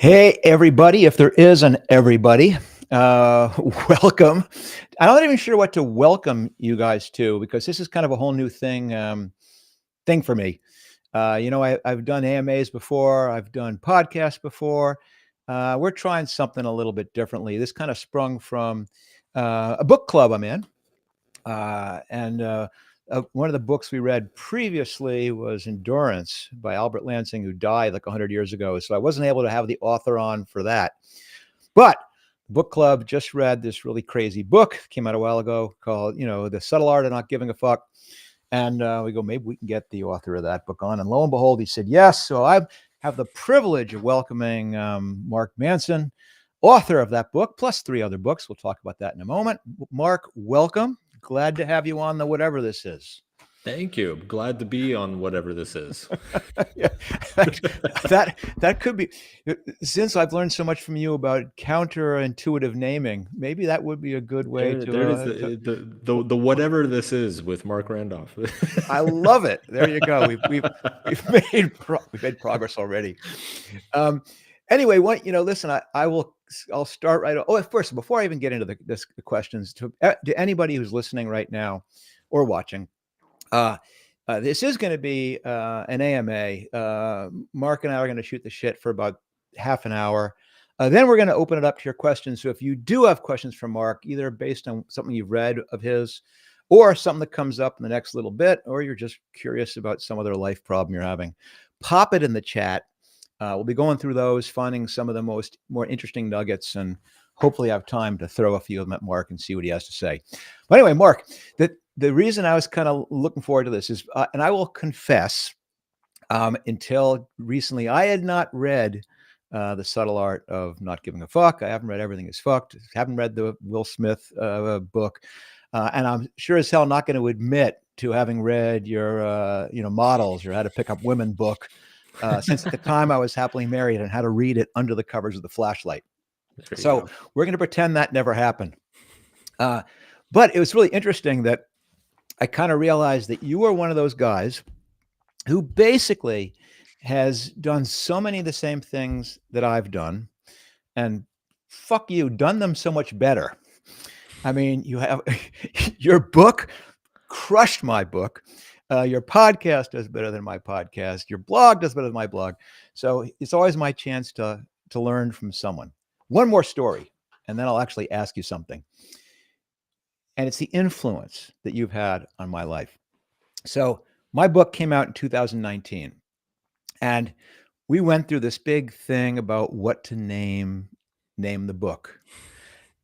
Hey, everybody, if there is an everybody, welcome. I'm not even sure what to welcome you guys to because this is kind of a whole new thing for me. I've done AMAs before, I've done podcasts before. We're trying something a little bit differently. This kind of sprung from a book club I'm in. And one of the books we read previously was Endurance by Albert Lansing, who died like 100 years ago. So I wasn't able to have the author on for that. But the book club just read this really crazy book, came out a while ago, called, The Subtle Art of Not Giving a Fuck. And we go, maybe we can get the author of that book on. And lo and behold, he said yes. So I have the privilege of welcoming Mark Manson, author of that book, plus 3 other books. We'll talk about that in a moment. Mark, welcome. Glad to have you on the whatever this is. Thank you. Glad to be on whatever this is. Yeah, that could be, since I've learned so much from you about counterintuitive naming, maybe that would be a good way there is the whatever this is with Mark Randolph. I love it. There you go. We've made progress already. Anyway, listen, I'll start right. Oh, first, before I even get into the questions, to anybody who's listening right now or watching, this is going to be an AMA. Mark and I are going to shoot the shit for about half an hour. Then we're going to open it up to your questions. So if you do have questions for Mark, either based on something you've read of his or something that comes up in the next little bit, or you're just curious about some other life problem you're having, pop it in the chat. We'll be going through those, finding some of the more interesting nuggets, and hopefully have time to throw a few of them at Mark and see what he has to say. But anyway, Mark, the reason I was kind of looking forward to this is, and I will confess, until recently, I had not read The Subtle Art of Not Giving a Fuck. I haven't read Everything is Fucked. Haven't read the Will Smith book. And I'm sure as hell not going to admit to having read your, Models or How to Pick Up Women book. Since at the time I was happily married and had to read it under the covers of the flashlight. So we're going to pretend that never happened. But it was really interesting that I kind of realized that you are one of those guys who basically has done so many of the same things that I've done, and fuck you, done them so much better. I mean, you have your book crushed my book. Your podcast does better than my podcast. Your blog does better than my blog. So it's always my chance to learn from someone. One more story, and then I'll actually ask you something. And it's the influence that you've had on my life. So my book came out in 2019, and we went through this big thing about what to name the book.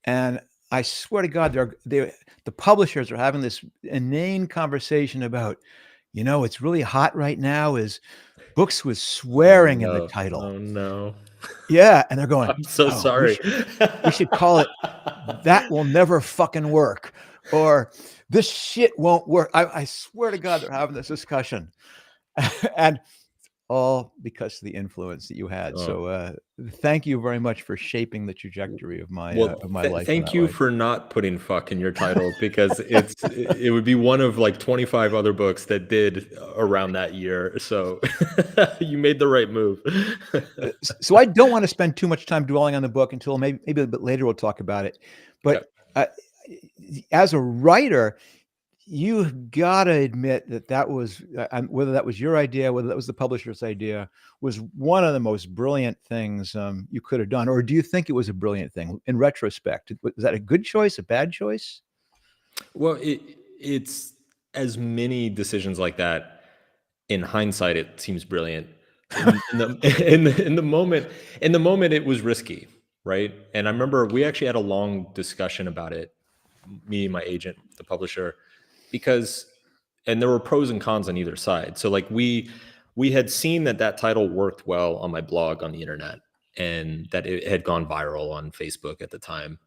And I swear to God, the publishers are having this inane conversation about, it's really hot right now is books with swearing in the title. Oh no. Yeah. And they're going, I'm so sorry. We should call it That Will Never Fucking Work, or This Shit Won't Work. I swear to God, they're having this discussion. And all because of the influence that you had. Oh. So thank you very much for shaping the trajectory of my life. Thank you for not putting fuck in your title, because it would be one of like 25 other books that did around that year. So you made the right move. So I don't want to spend too much time dwelling on the book until maybe a bit later we'll talk about it. But as a writer, you've got to admit that was, whether that was your idea, whether that was the publisher's idea, was one of the most brilliant things you could have done. Or do you think it was a brilliant thing in retrospect? Was that a good choice, a bad choice? Well, it's as many decisions like that. In hindsight, it seems brilliant. In the moment, it was risky, right? And I remember we actually had a long discussion about it, me, my agent, the publisher. And there were pros and cons on either side. So like we had seen that title worked well on my blog on the internet, and that it had gone viral on Facebook at the time.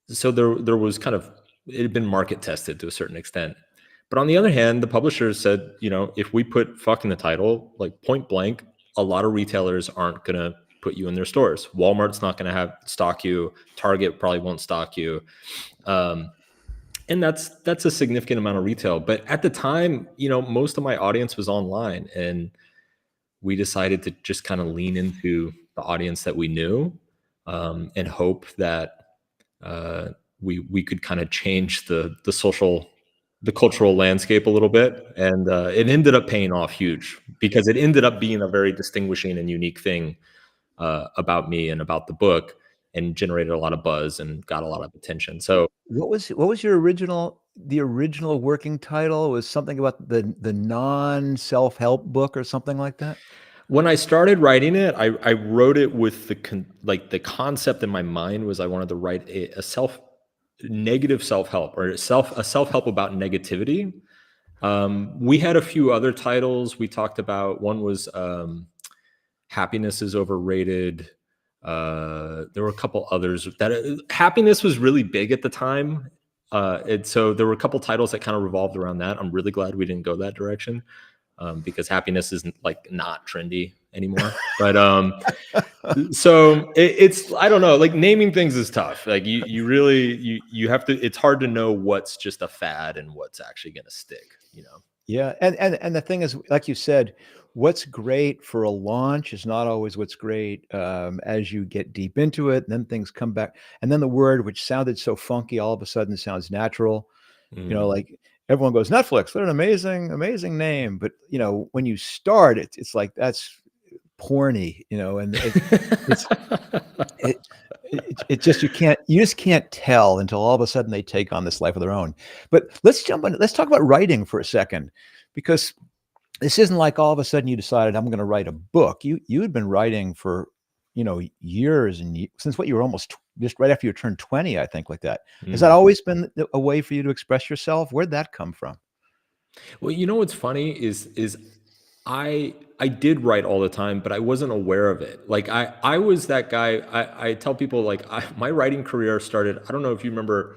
So there was it had been market tested to a certain extent. But on the other hand, the publishers said, if we put fuck in the title, like point blank, a lot of retailers aren't going to put you in their stores. Walmart's not going to stock you. Target probably won't stock you. And that's a significant amount of retail. But at the time, most of my audience was online, and we decided to just kind of lean into the audience that we knew, and hope that we could kind of change the cultural landscape a little bit. And it ended up paying off huge, because it ended up being a very distinguishing and unique thing about me and about the book, and generated a lot of buzz and got a lot of attention. So What was your original working title? It was something about the non self-help book or something like that? when I started writing it, I wrote it with the concept in my mind was I wanted to write a negative self-help, or a self-help about negativity. We had a few other titles we talked about. One was happiness is overrated. There were a couple others that happiness was really big at the time. And so there were a couple titles that kind of revolved around that. I'm really glad we didn't go that direction, because happiness isn't not trendy anymore. But so it's, I don't know, like naming things is tough. Like you really, you have to, it's hard to know what's just a fad and what's actually going to stick, Yeah, and the thing is, like you said, what's great for a launch is not always what's great as you get deep into it, and then things come back, and then the word which sounded so funky all of a sudden sounds natural. Like everyone goes Netflix, they're an amazing name, but when you start, it's like that's porny, and it's it, it just you just can't tell until all of a sudden they take on this life of their own. But let's talk about writing for a second, because this isn't like all of a sudden you decided I'm going to write a book. You had been writing for years and since what you were almost just right after you turned 20, I think, like that. Has that always been a way for you to express yourself? Where'd that come from? Well, what's funny is I did write all the time, but I wasn't aware of it. Like I was that guy. I tell people, like, my writing career started. I don't know if you remember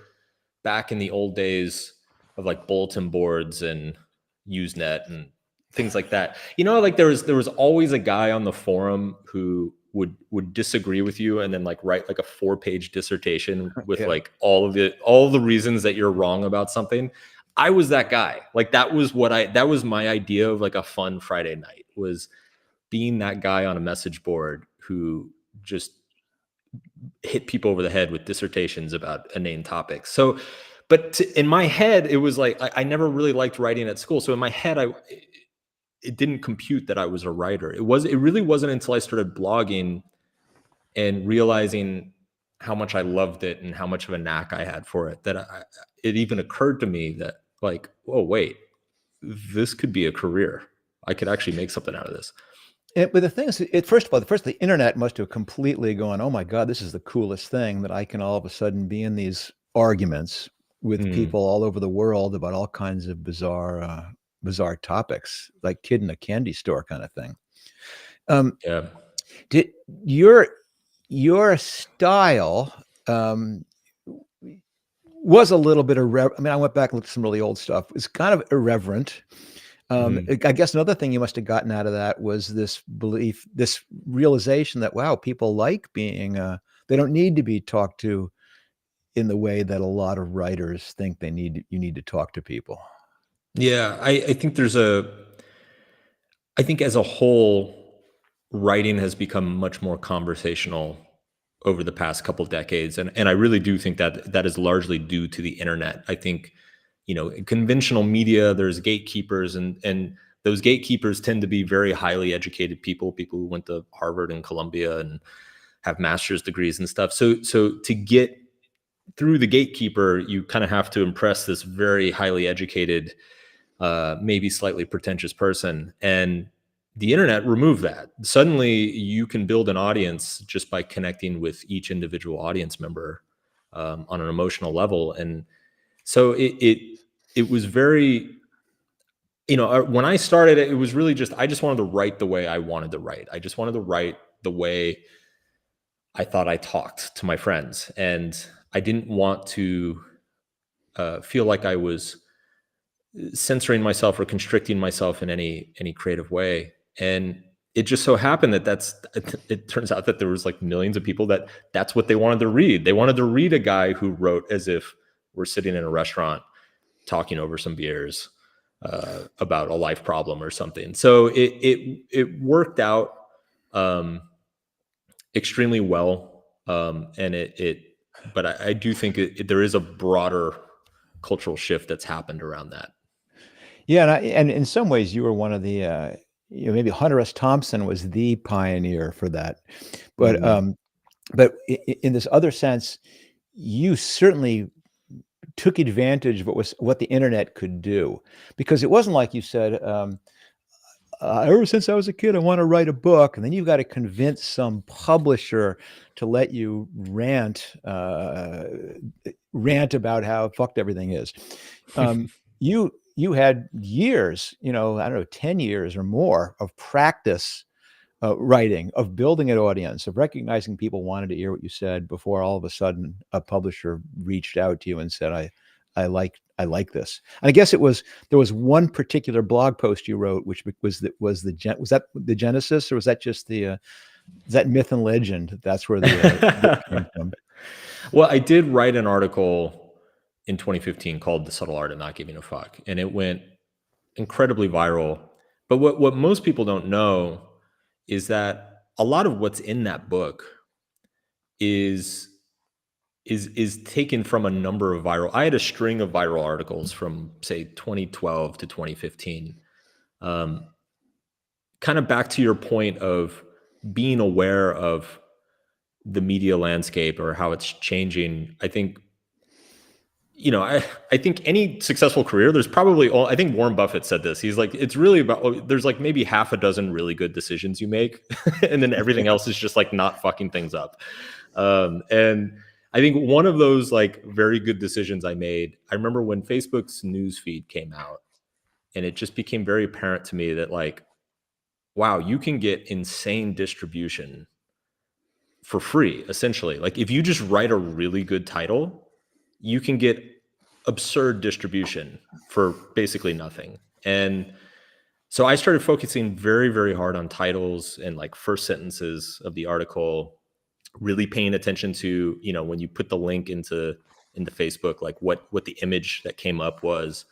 back in the old days of like bulletin boards and Usenet and things like that. Like there was always a guy on the forum who would disagree with you and then like write like a 4-page dissertation with Yeah. like all of the reasons that you're wrong about something. I was that guy. Like that was my idea of like a fun Friday night, was being that guy on a message board who just hit people over the head with dissertations about inane topics. So, but in my head, it was like, I never really liked writing at school. So in my head, it didn't compute that I was a writer. It really wasn't until I started blogging and realizing how much I loved it and how much of a knack I had for it, that it even occurred to me that, like, oh wait, this could be a career. I could actually make something out of this. But the thing is, first of all, the internet must have completely gone, oh my God, this is the coolest thing, that I can all of a sudden be in these arguments with people all over the world about all kinds of bizarre topics, like kid in a candy store kind of thing. Yeah. Did your style was a little bit irreverent. I mean, I went back and looked at some really old stuff. It's kind of irreverent. I guess another thing you must have gotten out of that was this belief, this realization that, wow, people like being, they don't need to be talked to in the way that a lot of writers think you need to talk to people. Yeah. I think I think as a whole, writing has become much more conversational over the past couple of decades. And I really do think that is largely due to the internet. I think, in conventional media, there's gatekeepers, and those gatekeepers tend to be very highly educated people who went to Harvard and Columbia and have master's degrees and stuff. So to get through the gatekeeper, you kind of have to impress this very highly educated, maybe slightly pretentious person. And the internet removed that. Suddenly you can build an audience just by connecting with each individual audience member on an emotional level. And so it was very, when I started, it was really just, I just wanted to write the way I wanted to write. I just wanted to write the way I thought I talked to my friends. And I didn't want to feel like I was censoring myself or constricting myself in any creative way. And it just so happened it turns out that there was like millions of people that's what they wanted to read. They wanted to read a guy who wrote as if we're sitting in a restaurant talking over some beers about a life problem or something. So it worked out extremely well. But I do think there is a broader cultural shift that's happened around that. Yeah, and in some ways, you were one of the, maybe Hunter S. Thompson was the pioneer for that. But Mm-hmm. in this other sense, you certainly took advantage of what the internet could do, because it wasn't like you said, ever since I was a kid, I want to write a book, and then you've got to convince some publisher to let you rant about how fucked everything is. You had years, I don't know, 10 years or more of practice writing, of building an audience, of recognizing people wanted to hear what you said before all of a sudden a publisher reached out to you and said, I like this. And I guess there was one particular blog post you wrote, which was that the genesis, or was that just is that myth and legend? That's where the book came from. Well, I did write an article in 2015 called "The Subtle Art of Not Giving a Fuck," and it went incredibly viral. But what most people don't know is that a lot of what's in that book is taken from a number of viral. I had a string of viral articles from, say, 2012 to 2015. Kind of back to your point of being aware of the media landscape or how it's changing. I think, I think any successful career, there's probably I think Warren Buffett said this. He's like, it's really about, there's like maybe half a dozen really good decisions you make, and then everything else is just like not fucking things up. And I think one of those like very good decisions I made, I remember when Facebook's news feed came out, and it just became very apparent to me that like, wow, you can get insane distribution for free, essentially. Like if you just write a really good title, you can get absurd distribution for basically nothing. And so I started focusing very, very hard on titles and like first sentences of the article, really paying attention to, when you put the link into Facebook, like what the image that came up was.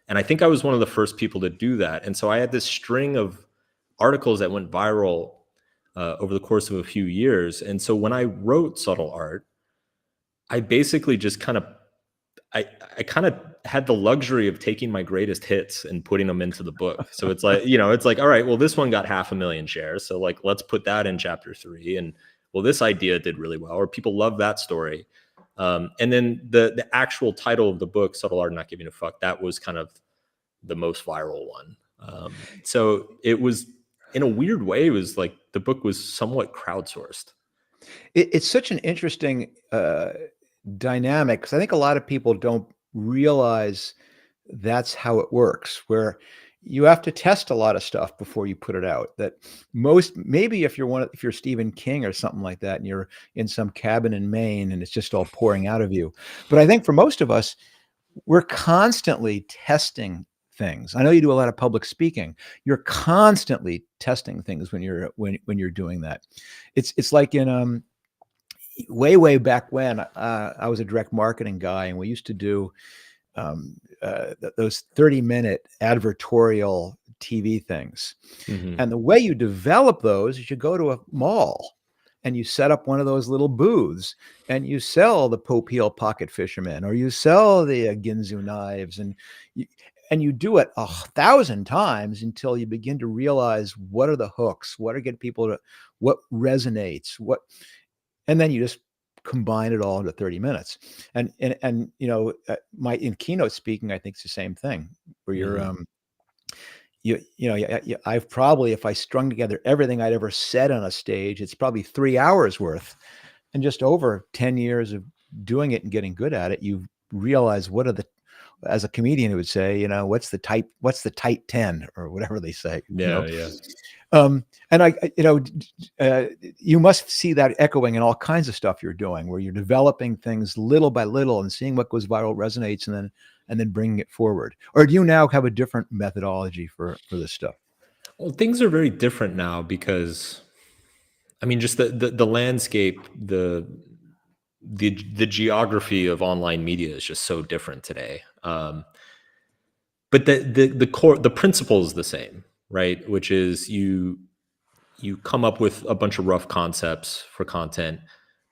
And I think I was one of the first people to do that. And so I had this string of articles that went viral over the course of a few years. And so when I wrote Subtle Art, I basically just I kind of had the luxury of taking my greatest hits and putting them into the book. So it's like, it's like, all right, well, this one got 500,000 shares. So like, let's put that in chapter 3. And well, this idea did really well, or people love that story. And then the actual title of the book, Subtle Art of Not Giving a Fuck, that was kind of the most viral one. So it was, in a weird way, it was like the book was somewhat crowdsourced. It's such an interesting dynamic, because I think a lot of people don't realize that's how it works, where you have to test a lot of stuff before you put it out. That maybe if you're Stephen King or something like that, and you're in some cabin in Maine and it's just all pouring out of you. But I think for most of us, we're constantly testing things. I know you do a lot of public speaking. You're constantly testing things when you're doing that. It's like in way back when I was a direct marketing guy, and we used to do those 30-minute advertorial TV things. Mm-hmm. And the way you develop those is you go to a mall and you set up one of those little booths, and you sell the Popeil pocket fisherman, or you sell the Ginzu knives, and you do it 1,000 times until you begin to realize what are the hooks, what resonates, and then you just combine it all into 30 minutes. And in keynote speaking, I think it's the same thing, where you're I've probably, if I strung together everything I'd ever said on a stage, it's probably 3 hours worth. And just over 10 years of doing it and getting good at it, you realize as a comedian who would say, what's the tight 10, or whatever they say. Yeah. And you must see that echoing in all kinds of stuff you're doing, where you're developing things little by little and seeing what goes viral, resonates, and then bringing it forward. Or do you now have a different methodology for this stuff? Well, things are very different now because, I mean, just the landscape, the geography of online media is just so different today. But the core, the principle is the same, right? Which is you come up with a bunch of rough concepts for content.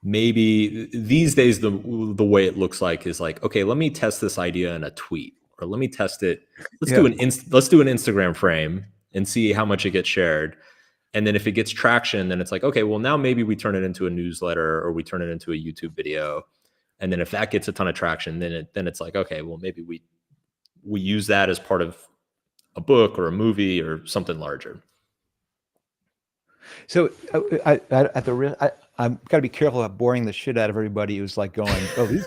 Maybe these days the way it looks like is like, okay, let me test this idea in a tweet, or let me test it. Let's Yeah. do an Instagram frame and see how much it gets shared. And then if it gets traction, then it's like, okay, well, now maybe we turn it into a newsletter, or we turn it into a YouTube video. And then if that gets a ton of traction, then it's like, okay, well, maybe we use that as part of a book or a movie or something larger. So I'm got to be careful about boring the shit out of everybody who's like going, oh, these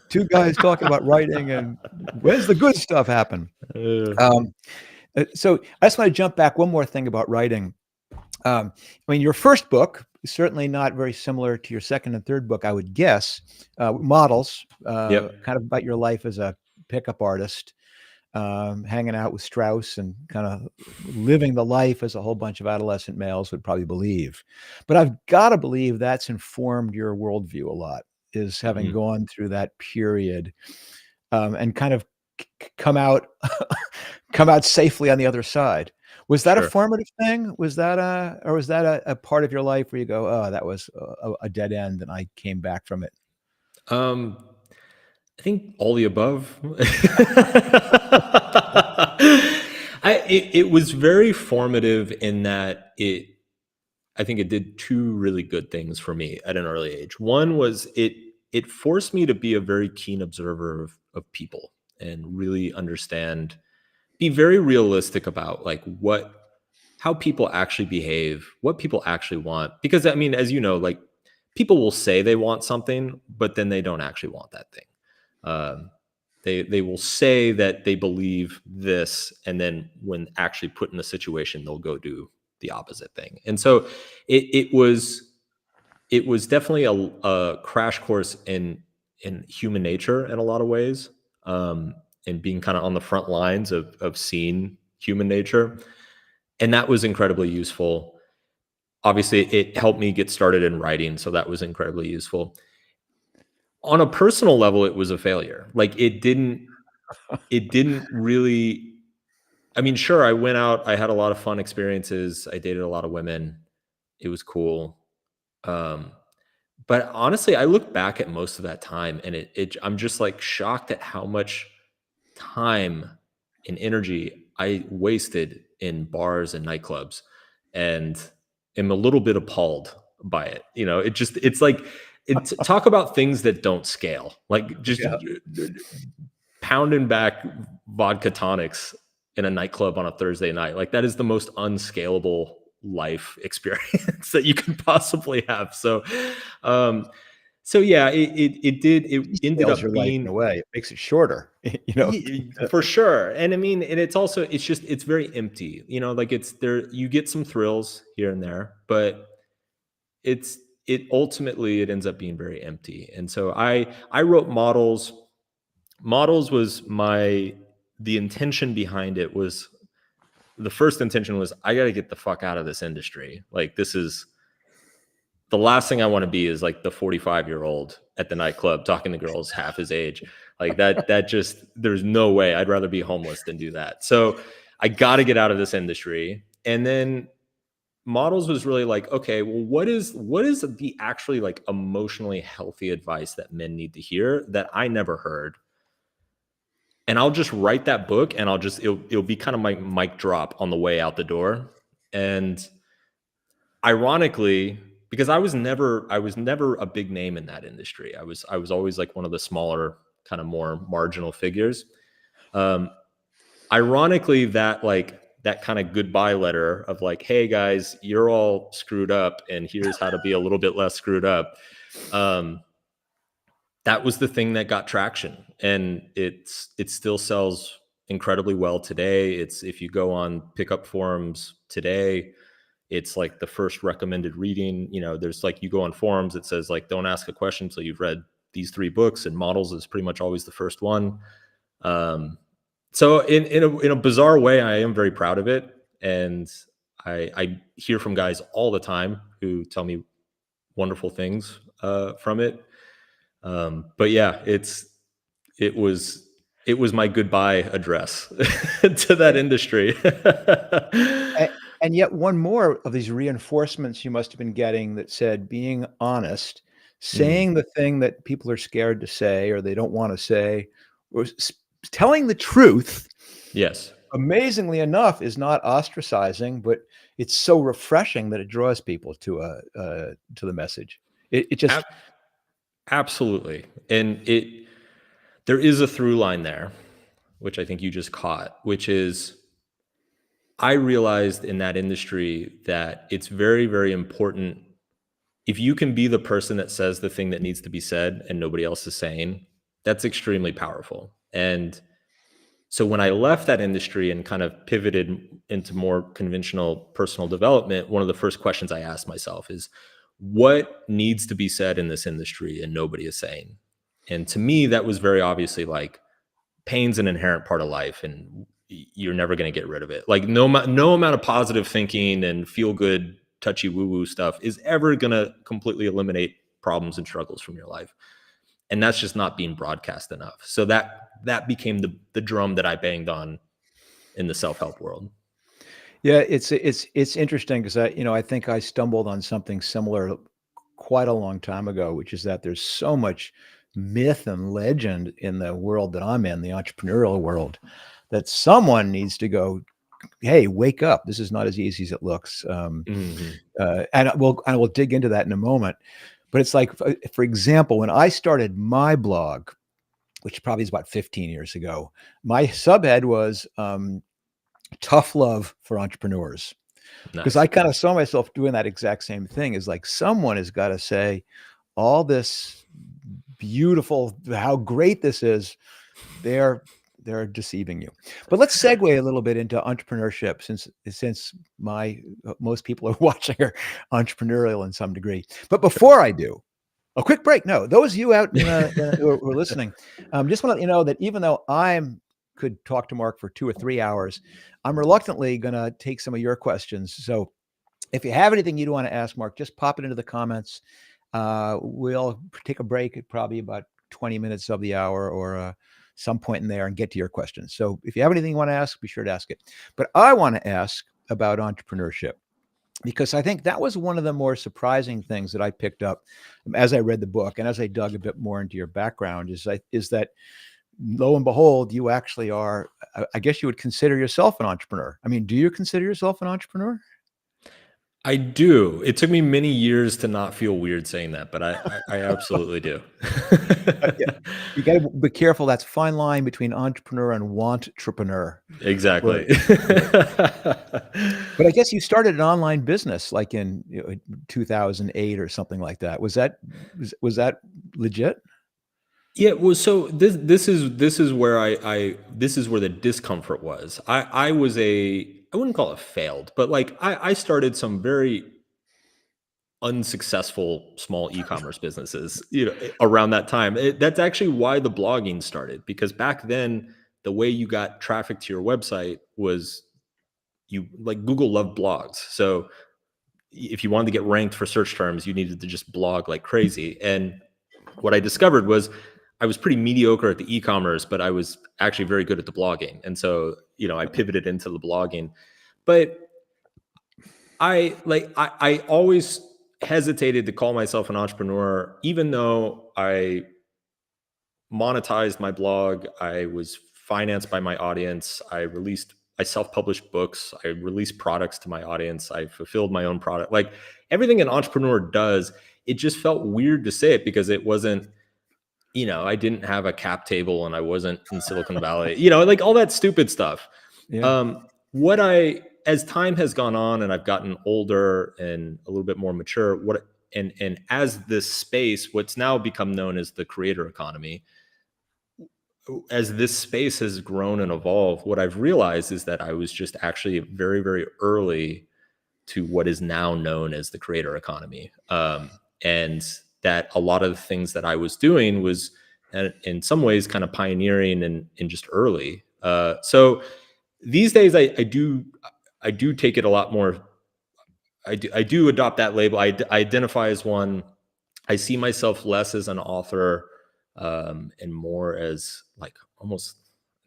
two guys talking about writing, and where's the good stuff happen? So I just want to jump back one more thing about writing. I mean, your first book is certainly not very similar to your second and third book, I would guess. Models, Yep. kind of about your life as a pickup artist, hanging out with Strauss and kind of living the life as a whole bunch of adolescent males would probably believe. But I've got to believe that's informed your worldview a lot, is having gone through that period, and kind of come out safely on the other side. Was that a Sure. formative thing? Was that a part of your life where you go, oh, that was a dead end and I came back from it? I think all the above. It was very formative in that I think it did two really good things for me at an early age. One was it forced me to be a very keen observer of people and really understand, be very realistic about like how people actually behave, what people actually want. Because I mean, as you know, like people will say they want something, but then they don't actually want that thing. They will say that they believe this, and then when actually put in a situation, they'll go do the opposite thing. And so it was definitely a crash course in human nature in a lot of ways, and being kind of on the front lines of seeing human nature, and that was incredibly useful. Obviously, it helped me get started in writing, so that was incredibly useful. On a personal level, it was a failure. Like it didn't really, I mean, sure, I went out, I had a lot of fun experiences, I dated a lot of women, it was cool. But honestly, I look back at most of that time, and I'm just like shocked at how much time and energy I wasted in bars and nightclubs, and am a little bit appalled by it. You know, it's like, talk about things that don't scale, like just Yeah. pounding back vodka tonics in a nightclub on a Thursday night. Like that is the most unscalable life experience that you can possibly have. So, yeah, it ended Scales your up life in a being, way. It makes it shorter, you know. for sure. And I mean, and it's also, it's very empty, you know, like it's there, you get some thrills here and there, but it ultimately, it ends up being very empty. And so I wrote Models. Models was the intention behind it was, the first intention was, I got to get the fuck out of this industry. Like this is the last thing I want to be, is like the 45-year-old at the nightclub talking to girls half his age. Like that just, there's no way. I'd rather be homeless than do that. So I got to get out of this industry. And then Models was really like, okay, well, what is the actually like emotionally healthy advice that men need to hear that I never heard? And I'll just write that book, and it'll be kind of my mic drop on the way out the door. And ironically, because I was never a big name in that industry. I was always like one of the smaller, kind of more marginal figures. Ironically, that kind of goodbye letter of like, hey guys, you're all screwed up, and here's how to be a little bit less screwed up. That was the thing that got traction, and it still sells incredibly well today. It's, if you go on pickup forums today, it's like the first recommended reading. You know, there's like, you go on forums, it says like, don't ask a question until you've read these 3 books, and Models is pretty much always the first one. So in a bizarre way, I am very proud of it, and I hear from guys all the time who tell me wonderful things from it. But yeah, it was my goodbye address to that industry. And yet one more of these reinforcements you must have been getting that said being honest, Mm. saying the thing that people are scared to say or they don't wanna say, or telling the truth, Yes. amazingly enough, is not ostracizing, but it's so refreshing that it draws people to the message. It just Ab- Absolutely. And there is a through line there, which I think you just caught, which is I realized in that industry that it's very, very important. If you can be the person that says the thing that needs to be said and nobody else is saying, that's extremely powerful. And so when I left that industry and kind of pivoted into more conventional personal development, one of the first questions I asked myself is, what needs to be said in this industry and nobody is saying? And to me, that was very obviously like pain's an inherent part of life and you're never going to get rid of it. Like no amount of positive thinking and feel good, touchy woo woo stuff is ever going to completely eliminate problems and struggles from your life. And that's just not being broadcast enough. So that became the drum that I banged on in the self-help world. yeah, it's interesting because I think I stumbled on something similar quite a long time ago, which is that there's so much myth and legend in the world that I'm in, the entrepreneurial world, that someone needs to go, "Hey, wake up. This is not as easy as it looks." Mm-hmm. And I will dig into that in a moment. But it's like, for example, when I started my blog, which probably is about 15 years ago, my subhead was tough love for entrepreneurs. Because I Nice. kind of saw myself doing that exact same thing. Is like someone has got to say all this beautiful, how great this is. They're they're deceiving you. But let's segue a little bit into entrepreneurship, since my most people are watching are entrepreneurial in some degree. But before I do, a quick break. No, those of you out who are listening, just want to let you know that even though could talk to Mark for 2 or 3 hours, I'm reluctantly going to take some of your questions. So if you have anything you'd want to ask Mark, just pop it into the comments. We'll take a break at probably about 20 minutes of the hour or some point in there and get to your questions. So if you have anything you want to ask, be sure to ask it. But I want to ask about entrepreneurship, because I think that was one of the more surprising things that I picked up as I read the book and as I dug a bit more into your background is that lo and behold, you actually are, I guess you would consider yourself an entrepreneur. I mean, do you consider yourself an entrepreneur? I do. It took me many years to not feel weird saying that, but I absolutely do. Yeah. You got to be careful. That's a fine line between entrepreneur and want-trepreneur. Where, Exactly. but I guess you started an online business like in 2008 or something like that. Was that legit? Yeah, well, so this is where this is where the discomfort was. I was I wouldn't call it failed, but like I started some very unsuccessful small e-commerce businesses, around that time. That's actually why the blogging started, because back then the way you got traffic to your website was you like Google loved blogs. So if you wanted to get ranked for search terms, you needed to just blog like crazy. And what I discovered was I was pretty mediocre at the e-commerce, but I was actually very good at the blogging. And so, I pivoted into the blogging. But I always hesitated to call myself an entrepreneur, even though I monetized my blog. I was financed by my audience. I self-published books. I released products to my audience. I fulfilled my own product. Like everything an entrepreneur does, it just felt weird to say it because it wasn't, I didn't have a cap table and I wasn't in Silicon Valley, like all that stupid stuff. Yeah. As time has gone on and I've gotten older and a little bit more mature, and as this space, what's now become known as the creator economy, as this space has grown and evolved, what I've realized is that I was just actually very, very early to what is now known as the creator economy. And that a lot of the things that I was doing was in some ways kind of pioneering and just early. So these days I do take it a lot more. I do adopt that label. I identify as one. I see myself less as an author, and more as like almost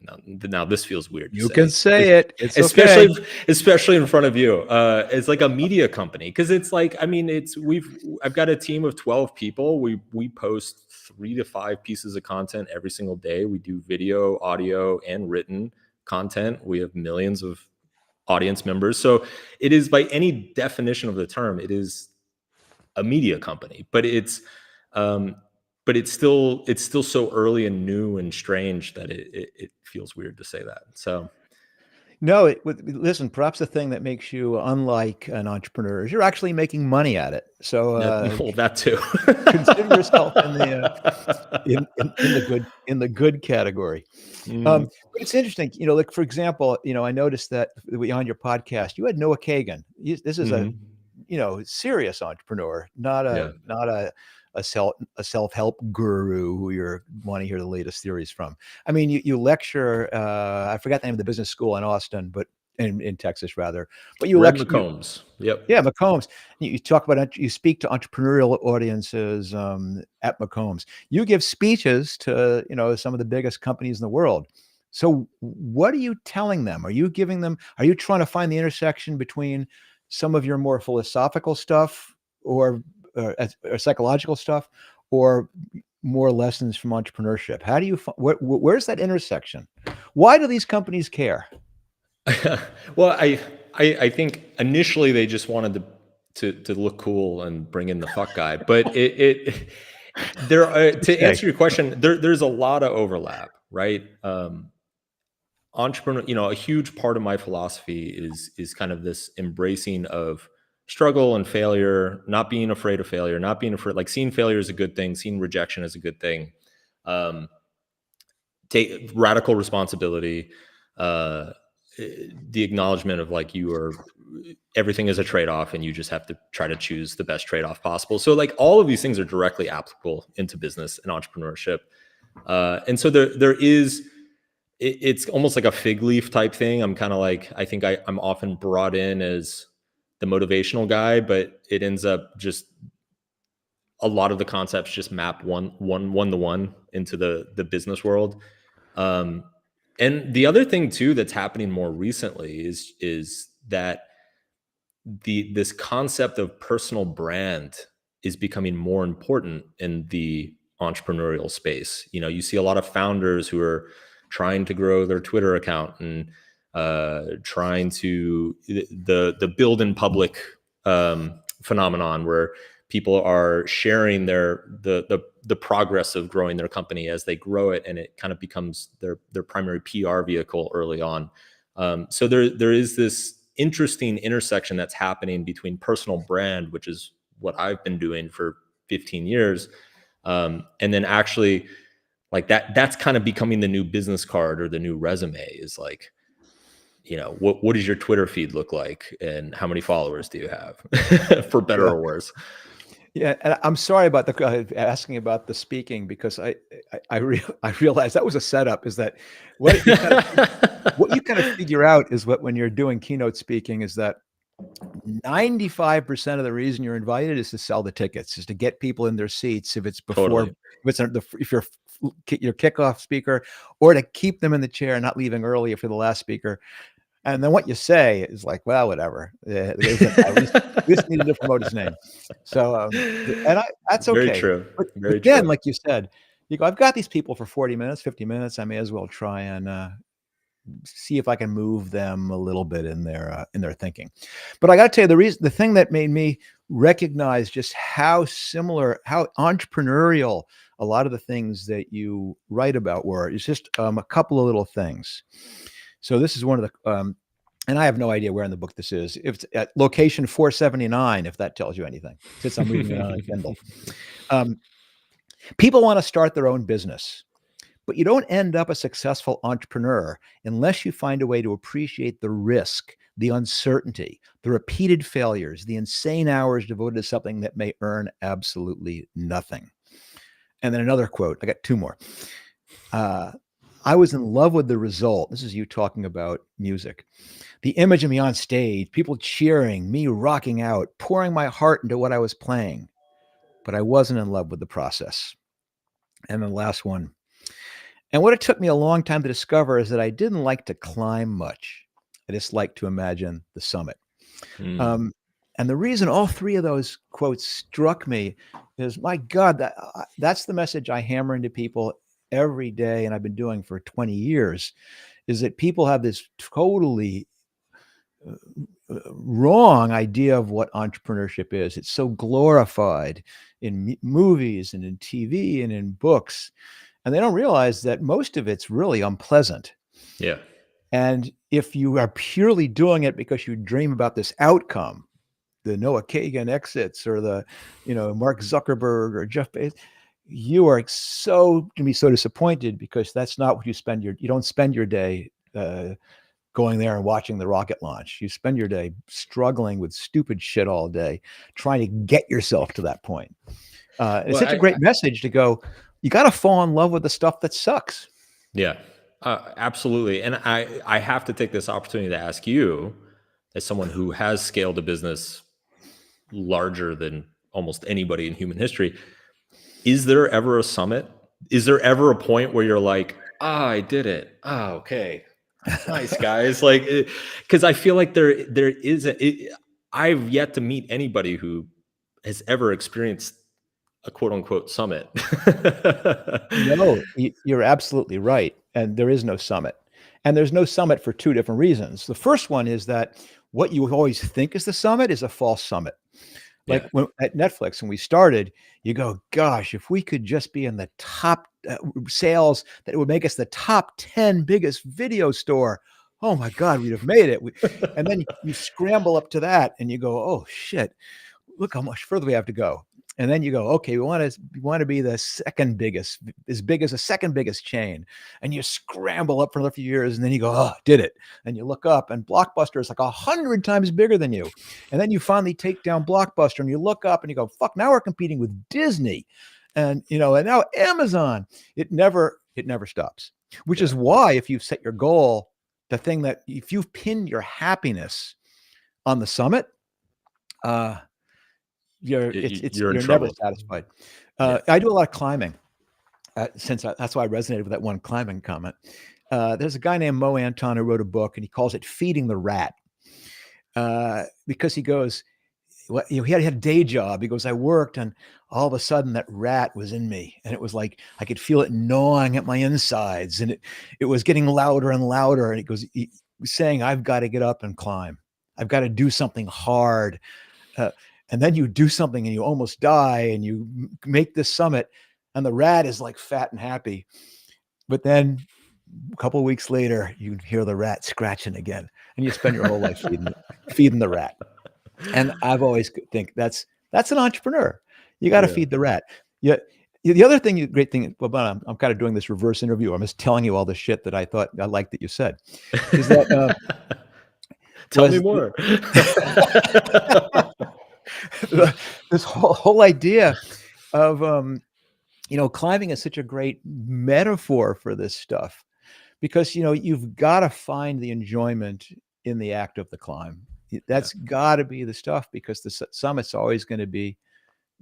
now this feels weird to You can say it. It's especially okay. especially in front of you. It's like a media company, because it's like, I mean, I've got a team of 12 people. We post 3 to 5 pieces of content every single day. We do video, audio, and written content. We have millions of audience members. So it is, by any definition of the term, it is a media company, but um, it's still so early and new and strange that it feels weird to say that. So No, listen, perhaps the thing that makes you unlike an entrepreneur is you're actually making money at it. So well, that too. consider yourself in the in the good category. Mm, But it's interesting, like for example, I noticed that on your podcast, you had Noah Kagan. This is a mhm. serious entrepreneur, not Yeah. a self-help guru who you want to hear the latest theories from. I mean, you lecture. I forgot the name of the business school in Austin, but in Texas rather. But you Red lecture. McCombs. Yep. Yeah, McCombs. You talk about you speak to entrepreneurial audiences at McCombs. You give speeches to some of the biggest companies in the world. So what are you telling them? Are you giving them? Are you trying to find the intersection between some of your more philosophical stuff or psychological stuff, or more lessons from entrepreneurship? How do you? Where's that intersection? Why do these companies care? Well, I think initially they just wanted to look cool and bring in the fuck guy, but there are, to Say. answer your question, there's a lot of overlap, right? Entrepreneur, a huge part of my philosophy is kind of this embracing of struggle and failure, not being afraid of failure, not being afraid, like seeing failure is a good thing, seeing rejection is a good thing. Um, Take radical responsibility, uh, the acknowledgement of like, everything is a trade-off and you just have to try to choose the best trade-off possible. So like all of these things are directly applicable into business and entrepreneurship. And so there is, it's almost like a fig leaf type thing. I'm kind of like, I think I'm often brought in as the motivational guy, but it ends up just a lot of the concepts just map one to one into the business world. Um, and the other thing too that's happening more recently is that this concept of personal brand is becoming more important in the entrepreneurial space. You see a lot of founders who are trying to grow their Twitter account and trying to the build in public phenomenon, where people are sharing the progress of growing their company as they grow it, and it kind of becomes their primary PR vehicle early on. So there is this interesting intersection that's happening between personal brand, which is what I've been doing for 15 years, and then actually like that's kind of becoming the new business card or the new resume, is like, what does your Twitter feed look like and how many followers do you have, for better Yeah. or worse. Yeah, and I'm sorry about asking about the speaking, because I realized that was a setup. Is that what you kind of what you kind of figure out is when you're doing keynote speaking is that 95% of the reason you're invited is to sell the tickets, is to get people in their seats. If it's before, Totally. if you're your kickoff speaker, or to keep them in the chair, not leaving early if you're the last speaker. And then what you say is like, well, whatever. Yeah, we just needed to promote his name. So, that's Very okay. true. But Very then, true. like you said, you go, I've got these people for 40 minutes, 50 minutes. I may as well try and see if I can move them a little bit in their thinking. But I got to tell you, the thing that made me recognize just how similar, how entrepreneurial a lot of the things that you write about were, is just a couple of little things. So this is one of the, and I have no idea where in the book this is. If it's at location 479, if that tells you anything, since I'm reading it on a Kindle. People want to start their own business, but you don't end up a successful entrepreneur unless you find a way to appreciate the risk, the uncertainty, the repeated failures, the insane hours devoted to something that may earn absolutely nothing. And then another quote. I got two more. I was in love with the result. This is you talking about music. The image of me on stage, people cheering, me rocking out, pouring my heart into what I was playing. But I wasn't in love with the process. And the last one. And what it took me a long time to discover is that I didn't like to climb much. I just liked to imagine the summit. Mm. Um, and the reason all three of those quotes struck me is, my God, that's the message I hammer into people every day, and I've been doing for 20 years, is that people have this totally wrong idea of what entrepreneurship is. It's so glorified in movies and in TV and in books, and they don't realize that most of it's really unpleasant. Yeah. And if you are purely doing it because you dream about this outcome, the Noah Kagan exits or the, Mark Zuckerberg or Jeff Bezos, you are so to be so disappointed, because that's not what you don't spend your day going there and watching the rocket launch. You spend your day struggling with stupid shit all day, trying to get yourself to that point. It's Well, such a great message to go, you got to fall in love with the stuff that sucks. yeah, absolutely. And I have to take this opportunity to ask you, as someone who has scaled a business larger than almost anybody in human history, is there ever a summit? Is there ever a point where you're like, I did it. Oh, okay. Nice, guys. Like, because I feel like there is I've yet to meet anybody who has ever experienced a quote unquote summit. No, you're absolutely right. And there is no summit. And there's no summit for two different reasons. The first one is that what you always think is the summit is a false summit. Like Yeah. at Netflix, when we started, you go, gosh, if we could just be in the top sales, that it would make us the top 10 biggest video store. Oh my God, we'd have made it. And then you scramble up to that and you go, oh shit, look how much further we have to go. And then you go, okay, we want to be the second biggest, as big as the second biggest chain. And you scramble up for a few years, and then you go, oh, did it. And you look up, and Blockbuster is like 100 times bigger than you. And then you finally take down Blockbuster, and you look up and you go, fuck, now we're competing with Disney. And and now Amazon. It never stops. Which is why, if you set your goal, the thing that if you've pinned your happiness on the summit, you're You're in never trouble. satisfied. Yeah. I do a lot of climbing, that's why I resonated with that one climbing comment. There's a guy named Mo Anton who wrote a book, and he calls it "Feeding the Rat," because he goes, he had a day job. He goes, I worked, and all of a sudden that rat was in me, and it was like I could feel it gnawing at my insides, and it was getting louder and louder. And he was saying, I've got to get up and climb. I've got to do something hard. And then you do something and you almost die, and you make this summit, and the rat is like fat and happy. But then a couple of weeks later, you hear the rat scratching again, and you spend your whole life feeding the rat. And I've always think that's an entrepreneur. You got to feed the rat. Yeah. The other thing, great thing, well, but I'm kind of doing this reverse interview. I'm just telling you all the shit that I thought I liked that you said, is that Tell me more. this whole idea of climbing is such a great metaphor for this stuff, because you've got to find the enjoyment in the act of the climb. That's got to be the stuff, because the summit's always going to be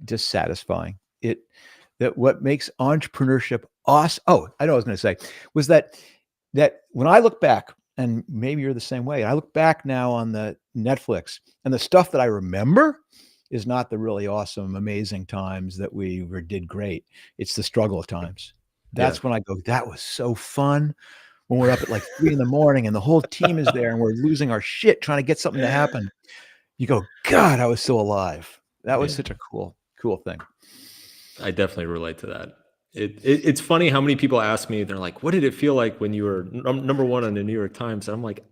dissatisfying. That what makes entrepreneurship awesome. Oh, I know what I was going to say was that when I look back, and maybe you're the same way, I look back now on the Netflix, and the stuff that I remember is not the really awesome, amazing times that we did great. It's the struggle times. That's when I go, that was so fun. When we're up at like 3 a.m. and the whole team is there and we're losing our shit trying to get something to happen. You go, God, I was so alive. That was such a cool thing. I definitely relate to that. It's funny how many people ask me, they're like, what did it feel like when you were number one on the New York Times? And I'm like,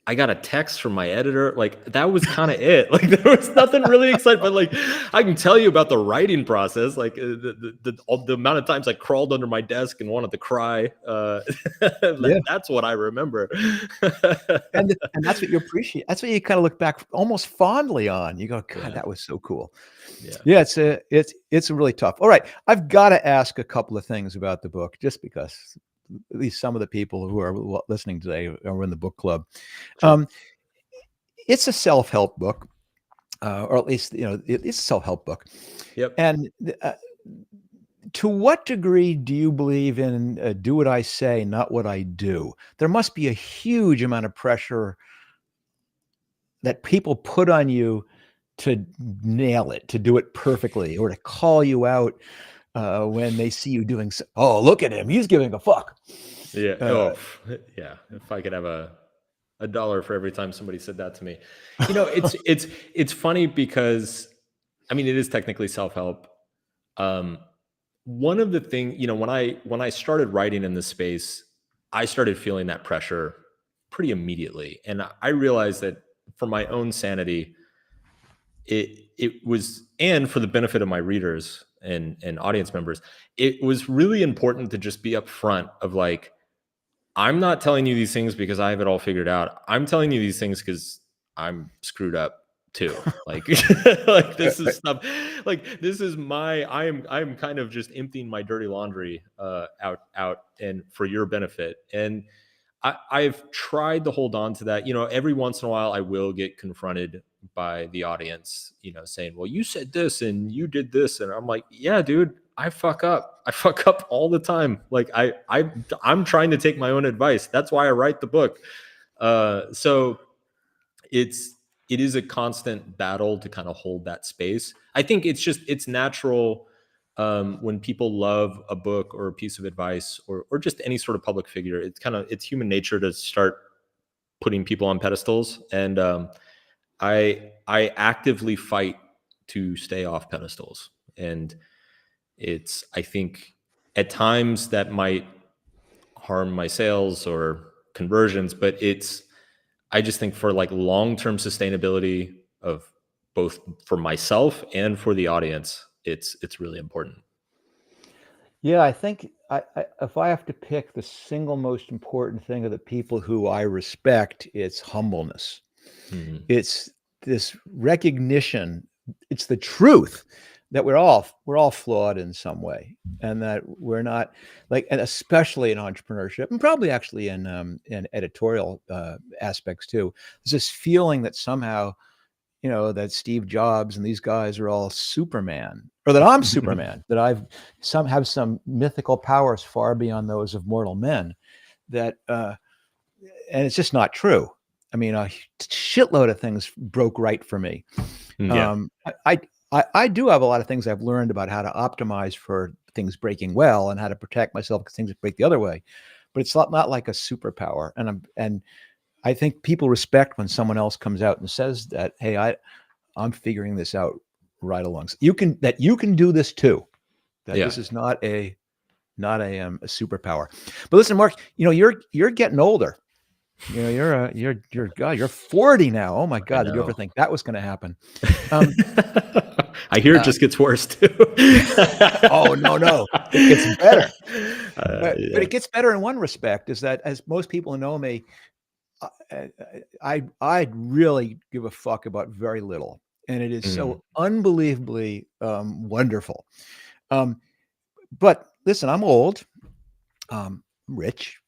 I got a text from my editor. Like, that was kind of it. Like, there was nothing really exciting, but like, I can tell you about the writing process. Like the amount of times I crawled under my desk and wanted to cry. That's what I remember. and that's what you appreciate. That's what you kind of look back almost fondly on. You go, God, that was so cool. Yeah. It's really tough. All right. I've got to ask a couple of things about the book, just because at least some of the people who are listening today are in the book club. Sure. It's a self-help book, or at least, it's a self-help book. Yep. And To what degree do you believe in do what I say, not what I do? There must be a huge amount of pressure that people put on you to nail it, to do it perfectly, or to call you out when they see you doing. Oh, look at him! He's giving a fuck. Yeah. Uh, Oh, yeah. If I could have a dollar for every time somebody said that to me, it's funny because, I mean, it is technically self help. Um, One of the things, when I started writing in this space, I started feeling that pressure pretty immediately, and I realized that for my own sanity, it was, and for the benefit of my readers and audience members, it was really important to just be upfront of like, I'm not telling you these things because I have it all figured out. I'm telling you these things because I'm screwed up too. Like, like this is stuff. Like this is I'm kind of just emptying my dirty laundry out, and for your benefit. And I've tried to hold on to that. Every once in a while, I will get confronted by the audience, saying, "Well, you said this and you did this," and I'm like, "Yeah, dude, I fuck up. I fuck up all the time. Like I'm trying to take my own advice. That's why I write the book." So it's it is a constant battle to kind of hold that space. I think it's natural when people love a book or a piece of advice or just any sort of public figure. It's human nature to start putting people on pedestals, and I actively fight to stay off pedestals. And I think at times that might harm my sales or conversions, but I just think for like long-term sustainability of both for myself and for the audience, it's really important. yeah, I think if I have to pick the single most important thing of the people who I respect, it's humbleness. Mhm. It's this recognition, it's the truth that we're all flawed in some way, and that we're not like, and especially in entrepreneurship, and probably actually in editorial aspects too. There's this feeling that somehow, that Steve Jobs and these guys are all Superman, or that I'm Superman, that have some mythical powers far beyond those of mortal men. That and it's just not true. I mean, a shitload of things broke right for me. Yeah. Um, I do have a lot of things I've learned about how to optimize for things breaking well and how to protect myself because things break the other way. But it's not like a superpower. And I think people respect when someone else comes out and says that, hey, I'm figuring this out right along. You can do this too. That Yeah. this is not a superpower. But listen, Mark, you're getting older. You're God, you're 40 now. Oh my I God, did you ever know. think that was going to happen? Um, I hear it uh, just gets worse too. oh no, it gets better. But Yeah. it gets better in one respect, is that as most people who know me, I really give a fuck about very little, and it is Mm. so unbelievably wonderful. Um, but listen, I'm old, rich,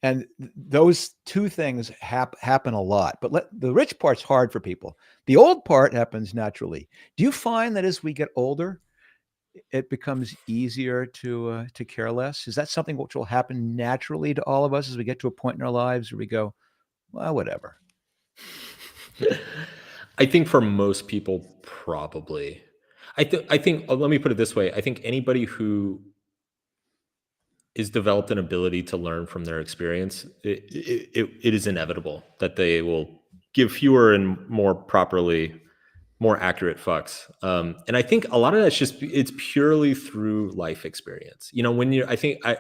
and those two things happen a lot. But the rich part's hard for people. The old part happens naturally. Do you find that as we get older, it becomes easier to care less? Is that something which will happen naturally to all of us as we get to a point in our lives where we go, well, whatever? I think for most people, probably. I think let me put it this way. I think anybody who is developed an ability to learn from their experience, it is inevitable that they will give fewer and more accurate fucks. And I think a lot of that's just, it's purely through life experience. When you I think I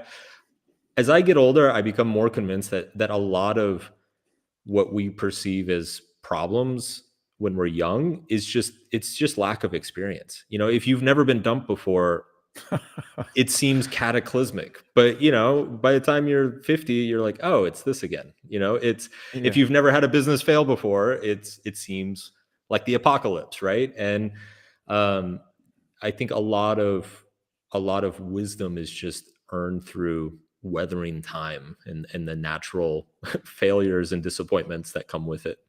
as I get older, I become more convinced that a lot of what we perceive as problems when we're young it's just lack of experience. If you've never been dumped before, it seems cataclysmic, but by the time you're 50, you're like, oh, it's this again. It's If Yeah. you've never had a business fail before, it seems like the apocalypse, right? And um I think a lot of wisdom is just earned through weathering time and the natural failures and disappointments that come with it.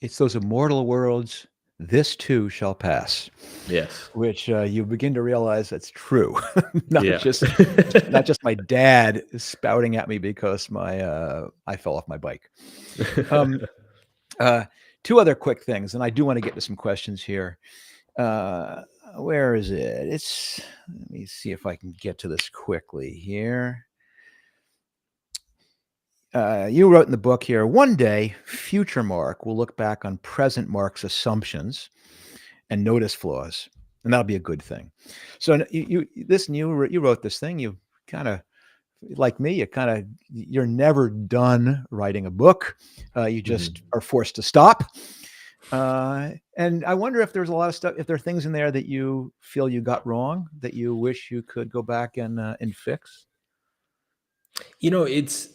It's those immortal words this too shall pass. Yes. Which you begin to realize that's true. not Yeah. just my dad spouting at me because I fell off my bike. Two other quick things, and I do want to get to some questions here. Where is it? Let me see if I can get to this quickly here. You wrote in the book here, one day, future Mark will look back on present Mark's assumptions and notice flaws, and that'll be a good thing. So you wrote this thing. You kind of, like me, you're never done writing a book. You just are forced to stop. And I wonder if there's a lot of stuff, if there are things in there that you feel you got wrong that you wish you could go back and fix. It's,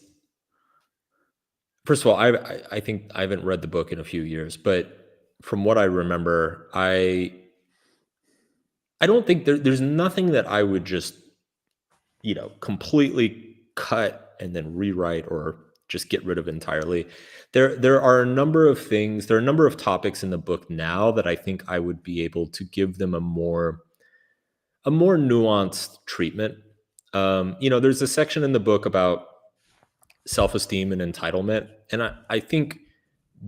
first of all, I think I haven't read the book in a few years, but from what I remember, I don't think there's nothing that I would just, completely cut and then rewrite or just get rid of entirely. There are a number of things, there are a number of topics in the book now that I think I would be able to give them a more nuanced treatment. There's a section in the book about self-esteem and entitlement, and I think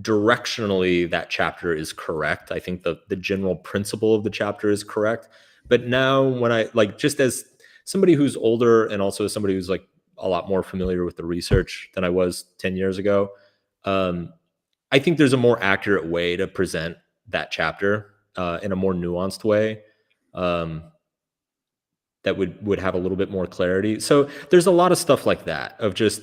directionally that chapter is correct. I think the general principle of the chapter is correct. But now when I, like, just as somebody who's older and also as somebody who's like a lot more familiar with the research than I was 10 years ago, I think there's a more accurate way to present that chapter in a more nuanced way that would have a little bit more clarity. So there's a lot of stuff like that of just,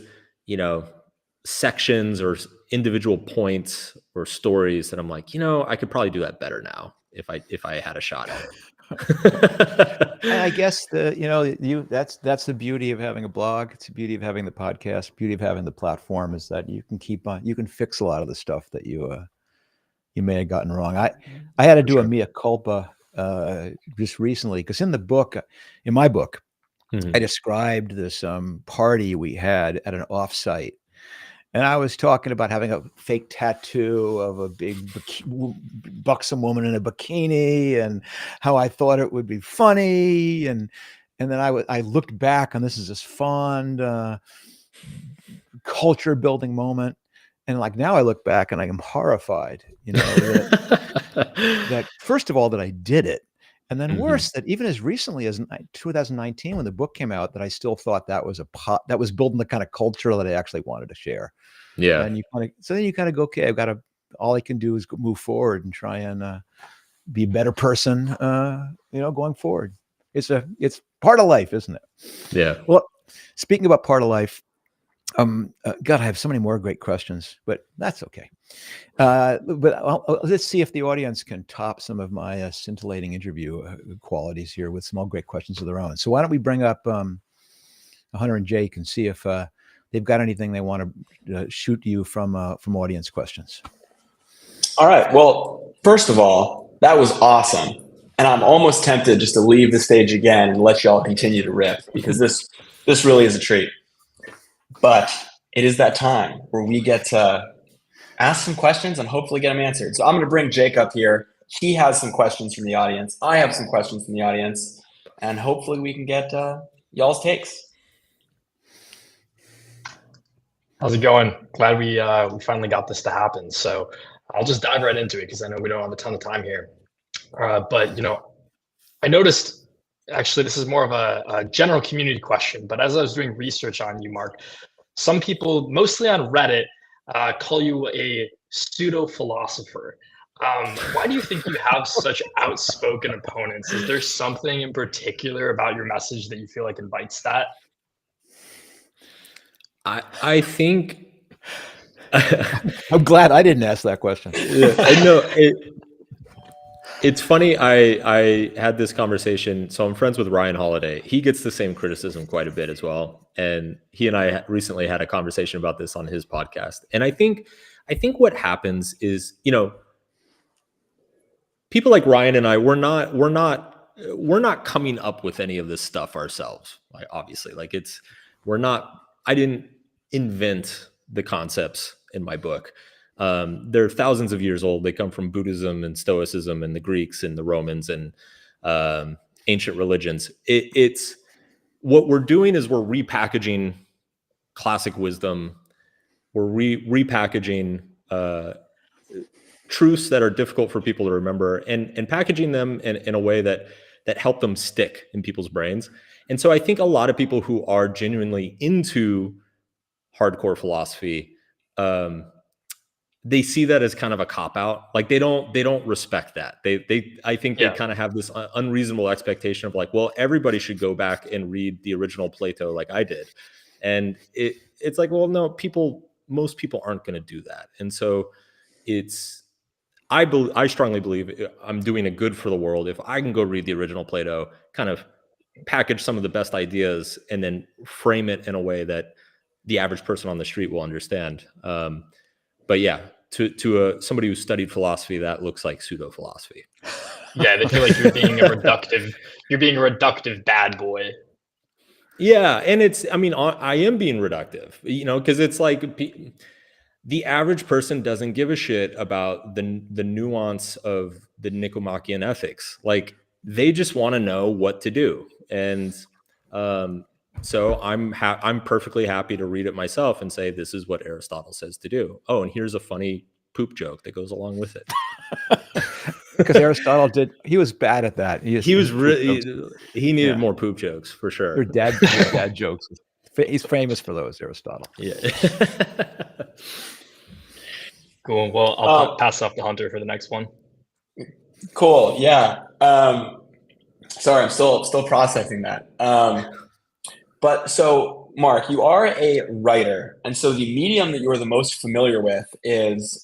sections or individual points or stories that I'm like, I could probably do that better now if I had a shot at it. And I guess that's the beauty of having a blog. It's the beauty of having the podcast. Beauty of having the platform is that you can you can fix a lot of the stuff that you may have gotten wrong. I had to do a mea culpa just recently, because in my book, I described this party we had at an offsite. And I was talking about having a fake tattoo of a big buxom woman in a bikini, and how I thought it would be funny. And then I looked back on this as this fond culture building moment. And like now I look back and I am horrified, that first of all, that I did it. And then worse, that even as recently as 2019, when the book came out, that I still thought that was that was building the kind of culture that I actually wanted to share. Yeah. And then you kind of go, okay, all I can do is move forward and try and be a better person, going forward. It's part of life, isn't it? Yeah. Well, speaking about part of life, God, I have so many more great questions, but that's okay. But let's see if the audience can top some of my scintillating interview qualities here with some great questions of their own. So why don't we bring up Hunter and Jake and see if they've got anything they want to shoot you from audience questions. All right. Well, first of all, that was awesome. And I'm almost tempted just to leave the stage again and let y'all continue to rip, because this really is a treat. But it is that time where we get to ask some questions and hopefully get them answered. So I'm going to bring Jake up here. He has some questions from the audience. I have some questions from the audience. And hopefully we can get y'all's takes. How's it going? Glad we finally got this to happen. So I'll just dive right into it because I know we don't have a ton of time here. But, I noticed, actually, this is more of a general community question, but as I was doing research on you, Mark, some people, mostly on Reddit, call you a pseudo-philosopher. Why do you think you have such outspoken opponents? Is there something in particular about your message that you feel like invites that? I think I'm glad I didn't ask that question. Yeah, I know it's funny. I had this conversation. So I'm friends with Ryan Holiday. He gets the same criticism quite a bit as well. And he and I recently had a conversation about this on his podcast. And I think what happens is, people like Ryan and I, we're not coming up with any of this stuff ourselves. Like, obviously, I didn't invent the concepts in my book, They're thousands of years old. They come from Buddhism and Stoicism and the Greeks and the Romans and ancient religions. It's what we're doing is we're repackaging classic wisdom. We're repackaging truths that are difficult for people to remember and packaging them in a way that help them stick in people's brains. And so I think a lot of people who are genuinely into hardcore philosophy, they see that as kind of a cop out. Like they don't respect that. I think they kind of have this unreasonable expectation of like, well, everybody should go back and read the original Plato like I did. And it's like, well, no, most people aren't going to do that. And so I strongly believe I'm doing a good for the world if I can go read the original Plato, kind of package some of the best ideas, and then frame it in a way that the average person on the street will understand. But yeah, to somebody who studied philosophy, that looks like pseudo philosophy. Yeah, they feel like you're being a reductive bad boy. Yeah, and I am being reductive, because it's like the average person doesn't give a shit about the nuance of the Nicomachean ethics. Like they just want to know what to do, and so I'm perfectly happy to read it myself and say this is what Aristotle says to do. Oh, and here's a funny poop joke that goes along with it. Because Aristotle he was bad at that. He needed more poop jokes for sure. Or dad jokes. He's famous for those, Aristotle. Yeah. Cool. Well, I'll pass off to Hunter for the next one. Cool. Yeah. Sorry, I'm still processing that. But so, Mark, you are a writer, and so the medium that you are the most familiar with is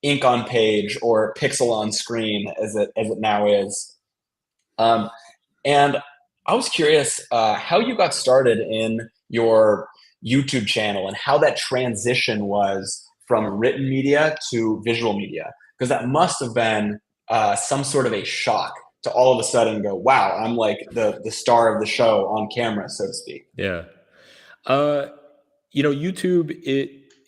ink on page or pixel on screen, as it now is. And I was curious how you got started in your YouTube channel and how that transition was from written media to visual media, because that must have been some sort of a shock to all of a sudden go, wow, I'm like the star of the show on camera, so to speak. Yeah. YouTube,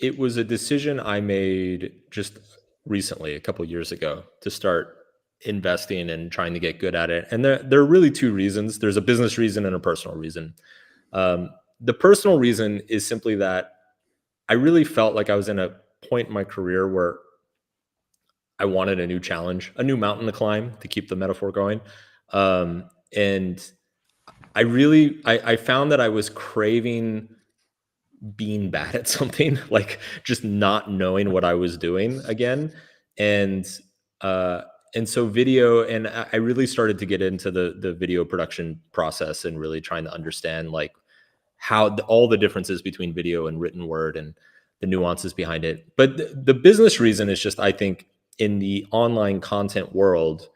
it was a decision I made just recently, a couple of years ago, to start investing and trying to get good at it. And there are really two reasons. There's a business reason and a personal reason. The personal reason is simply that I really felt like I was in a point in my career where I wanted a new challenge, a new mountain to climb, to keep the metaphor going. And I found that I was craving being bad at something, like just not knowing what I was doing again. And so video, and I really started to get into the video production process and really trying to understand like how all the differences between video and written word and the nuances behind it. But the business reason is just, I think in the online content world,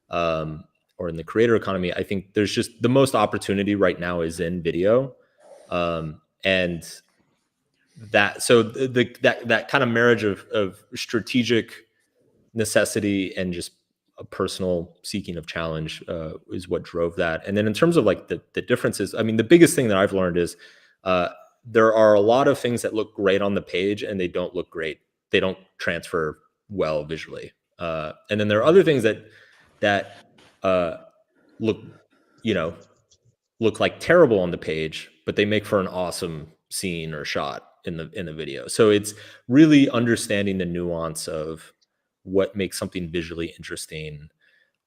or in the creator economy, I think there's just the most opportunity right now is in video. And that kind of marriage of strategic necessity and just a personal seeking of challenge is what drove that. And then in terms of like the differences, I mean, the biggest thing that I've learned is there are a lot of things that look great on the page and they don't look great. They don't transfer well visually. And then there are other things that look like terrible on the page, but they make for an awesome scene or shot in the video. So it's really understanding the nuance of what makes something visually interesting,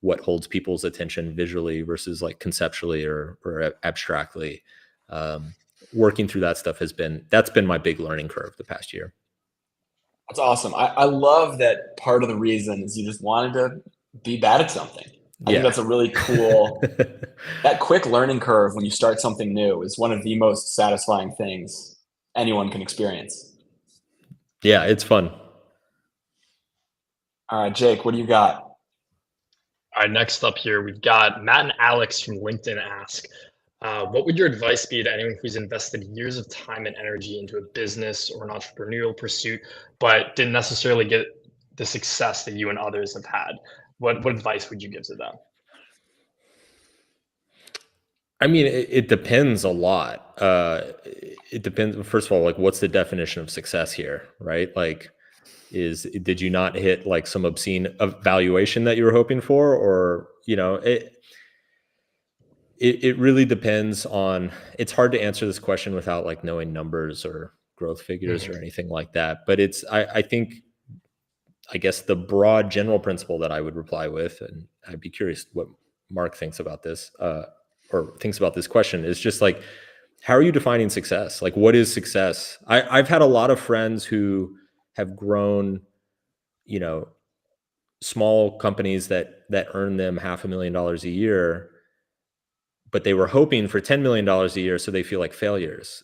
what holds people's attention visually versus like conceptually or abstractly. Working through that stuff that's been my big learning curve the past year. That's awesome. I love that part of the reason is you just wanted to be bad at something. I think that's a really cool, that quick learning curve when you start something new is one of the most satisfying things anyone can experience. Yeah, it's fun. All right, Jake, what do you got? All right, next up here, we've got Matt and Alex from LinkedIn ask, what would your advice be to anyone who's invested years of time and energy into a business or an entrepreneurial pursuit, but didn't necessarily get the success that you and others have had? What advice would you give to them? I mean, it depends a lot. It depends. First of all, like, what's the definition of success here, right? Like, is did you not hit like some obscene valuation that you were hoping for, or it really depends on. It's hard to answer this question without like knowing numbers or growth figures or anything like that. But I think, I guess the broad general principle that I would reply with, and I'd be curious what Mark thinks about this, or thinks about this question, is just like, how are you defining success? Like, what is success? I've had a lot of friends who have grown, small companies that earn them $500,000 a year, but they were hoping for $10 million a year, so they feel like failures.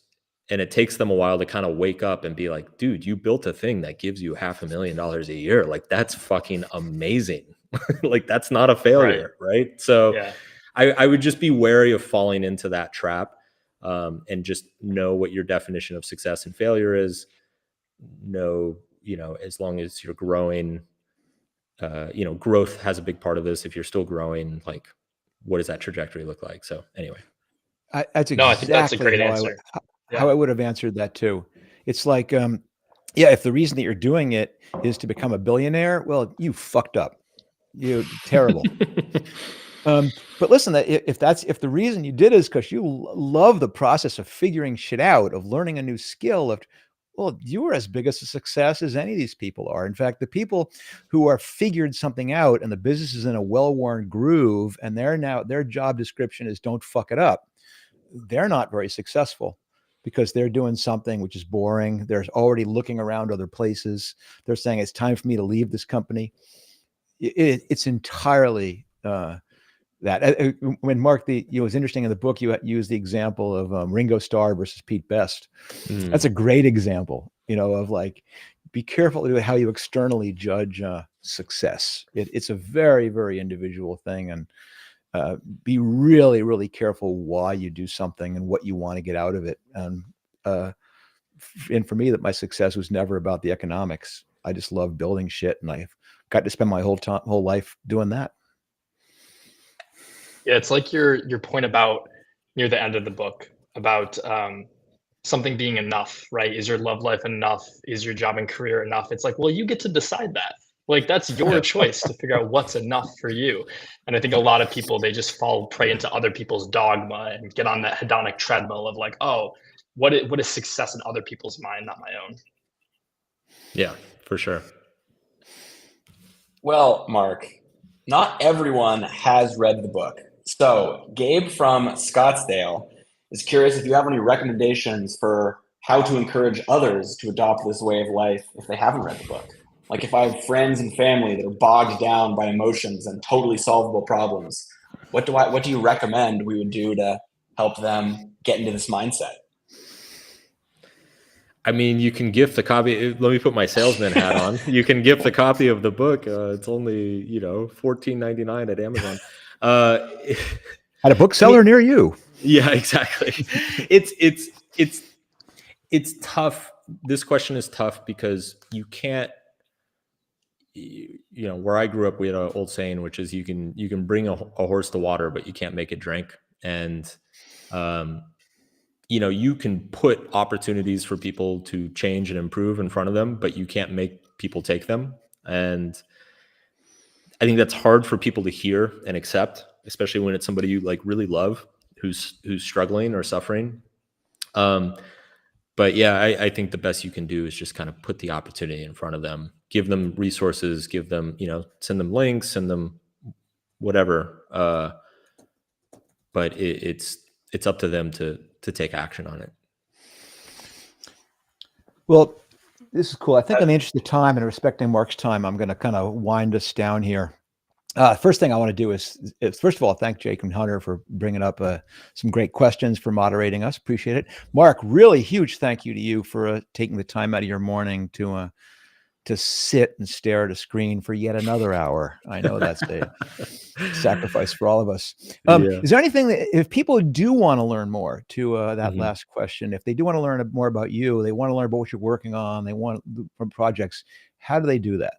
And it takes them a while to kind of wake up and be like, dude, you built a thing that gives you $500,000 a year. Like, that's fucking amazing. Like, that's not a failure. Right. So Yeah. I would just be wary of falling into that trap, and just know what your definition of success and failure is. Know, as long as you're growing, growth has a big part of this. If you're still growing, like, what does that trajectory look like? So anyway. That's exactly I think that's a great answer. How I would have answered that too. It's like, if the reason that you're doing it is to become a billionaire, well, you fucked up. You terrible. But listen, if the reason you did is because you love the process of figuring shit out, of learning a new skill, well, you are as big as a success as any of these people are. In fact, the people who are figured something out and the business is in a well-worn groove, and their job description is don't fuck it up, they're not very successful, because they're doing something which is boring. They're already looking around other places. They're saying it's time for me to leave this company. It's entirely that. When Mark, it was interesting in the book, you used the example of Ringo Starr versus Pete Best. That's a great example, of like, be careful how you externally judge success. It's a very, very individual thing, and be really, really careful why you do something and what you want to get out of it. And for me, that my success was never about the economics. I just love building shit, and I've got to spend my whole life doing that. Yeah, it's like your point about near the end of the book about something being enough, right? Is your love life enough? Is your job and career enough? It's like, well, you get to decide that. Like, that's your choice to figure out what's enough for you. And I think a lot of people, they just fall prey into other people's dogma and get on that hedonic treadmill of like, oh, what is success in other people's mind, not my own. Yeah, for sure. Well, Mark, not everyone has read the book. So Gabe from Scottsdale is curious if you have any recommendations for how to encourage others to adopt this way of life if they haven't read the book. Like, if I have friends and family that are bogged down by emotions and totally solvable problems, what do you recommend we would do to help them get into this mindset? I mean, you can gift a copy. Let me put my salesman hat on. You can gift a copy of the book. It's only, $14.99 at Amazon. At a bookseller near you. Yeah, exactly. It's tough. This question is tough because you can't, where I grew up, we had an old saying, which is you can bring a horse to water, but you can't make it drink. And, you can put opportunities for people to change and improve in front of them, but you can't make people take them. And I think that's hard for people to hear and accept, especially when it's somebody you like really love who's struggling or suffering. But yeah, I think the best you can do is just kind of put the opportunity in front of them, give them resources, give them, send them links, send them whatever. But it's up to them to take action on it. Well, this is cool. I think in the interest of time and respecting Mark's time, I'm going to kind of wind us down here. First thing I want to do is first of all, thank Jake and Hunter for bringing up some great questions, for moderating us. Appreciate it. Mark, really huge thank you to you for taking the time out of your morning to sit and stare at a screen for yet another hour. I know that's a sacrifice for all of us. Is there anything that, if people do want to learn more to that last question, if they do want to learn more about you, they want to learn about what you're working on, they want from projects, how do they do that?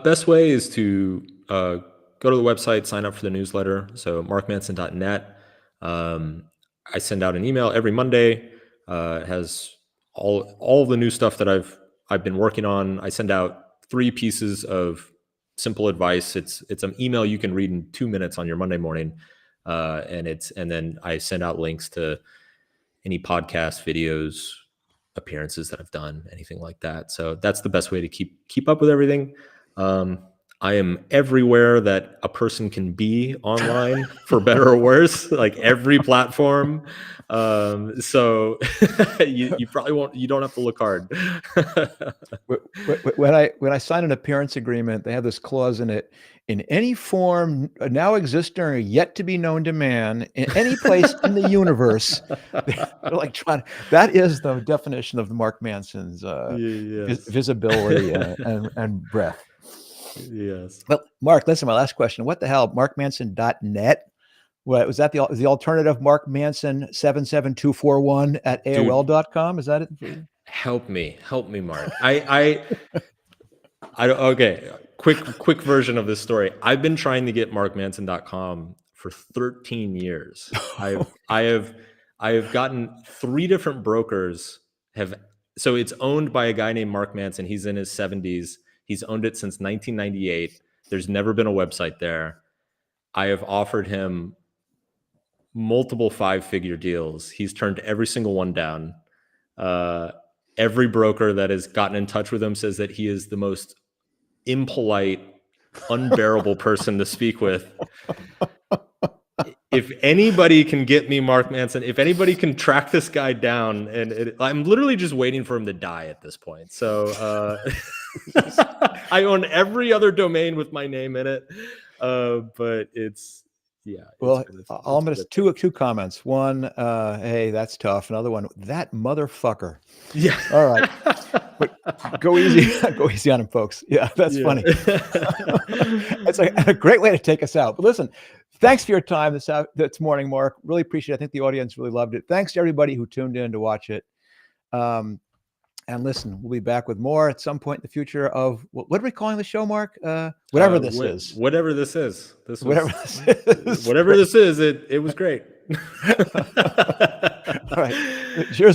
Best way is to go to the website, sign up for the newsletter. So markmanson.net. I send out an email every Monday. It has all the new stuff that I've I've been working on. I send out 3 pieces of simple advice. It's an email you can read in 2 minutes on your Monday morning, and then I send out links to any podcast, videos, appearances that I've done, anything like that. So that's the best way to keep up with everything. I am everywhere that a person can be online, for better or worse, like every platform. So you probably won't. You don't have to look hard. When I sign an appearance agreement, they have this clause in it: in any form now existing or yet to be known to man, in any place in the universe. They're like that is the definition of the Mark Manson's Yes. visibility and breadth. Yes. Well, Mark, listen, my last question. What the hell? MarkManson.net? What was that? The alternative? Mark Manson 77241 at AOL.com? Is that it? Help me, Mark. I don't, okay. Quick version of this story. I've been trying to get markmanson.com for 13 years. I have gotten 3 different brokers so it's owned by a guy named Mark Manson. He's in his 70s. He's owned it since 1998. There's never been a website there. I have offered him multiple 5-figure deals. He's turned every single one down. Every broker that has gotten in touch with him says that he is the most impolite, unbearable person to speak with. If anybody can get me Mark Manson, if anybody can track this guy down, I'm literally just waiting for him to die at this point. So I own every other domain with my name in it, but it's. Yeah. Well, I'll miss two comments. One, hey, that's tough. Another one, that motherfucker. Yeah. All right. But go easy on him, folks. Yeah, that's funny. It's a great way to take us out. But listen, thanks for your time this morning, Mark. Really appreciate it. I think the audience really loved it. Thanks to everybody who tuned in to watch it. And listen, we'll be back with more at some point in the future of what are we calling the show, Mark? Whatever this is. Whatever this is. Whatever this is. Whatever this is, it was great. All right. Cheers.